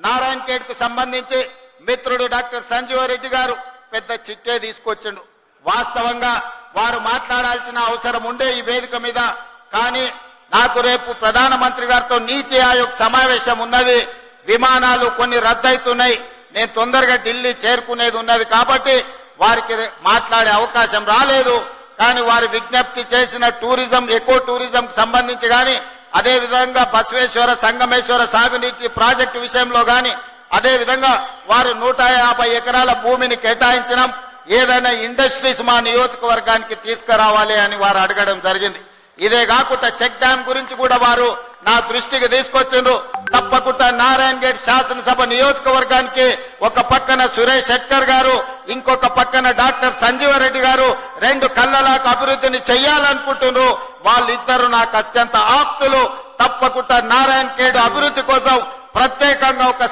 నారాయణ ఖేడ్ కు సంబంధించి మిత్రుడు డాక్టర్ సంజీవరెడ్డి గారు పెద్ద చిట్టే తీసుకొచ్చిండు. వాస్తవంగా వారు మాట్లాడాల్సిన అవసరం ఉండే ఈ వేదిక మీద. కానీ నాకు రేపు ప్రధానమంత్రి గారితో నీతి ఆయోగ్ సమావేశం ఉన్నది. విమానాలు కొన్ని రద్దయితున్నాయి. నేను తొందరగా ఢిల్లీ చేరుకునేది ఉన్నది కాబట్టి వారికి మాట్లాడే అవకాశం రాలేదు. కానీ వారు విజ్ఞప్తి చేసిన టూరిజం, ఎకో టూరిజం సంబంధించి కానీ, అదేవిధంగా బసవేశ్వర సంగమేశ్వర సాగునీటి ప్రాజెక్టు విషయంలో కానీ, అదేవిధంగా వారు 150 ఎకరాల భూమిని కేటాయించడం, ఏదైనా ఇండస్ట్రీస్ మా నియోజకవర్గానికి తీసుకురావాలి అని వారు అడగడం జరిగింది. ఇదే కాకుండా చెక్ డ్యామ్ గురించి కూడా వారు నా దృష్టికి తీసుకొచ్చిండ్రు. తప్పకుండా నారాయణ ఖేడ్ శాసనసభ నియోజకవర్గానికి ఒక పక్కన సురేష్ శెట్కర్ గారు, ఇంకొక పక్కన డాక్టర్ సంజీవరెడ్డి గారు 2 కళ్ళలాగా అభివృద్ధిని చెయ్యాలనుకుంటున్నారు. వాళ్ళిద్దరూ నాకు అత్యంత ఆప్తులు. తప్పకుండా నారాయణ ఖేడ్ అభివృద్ధి కోసం ప్రత్యేకంగా ఒక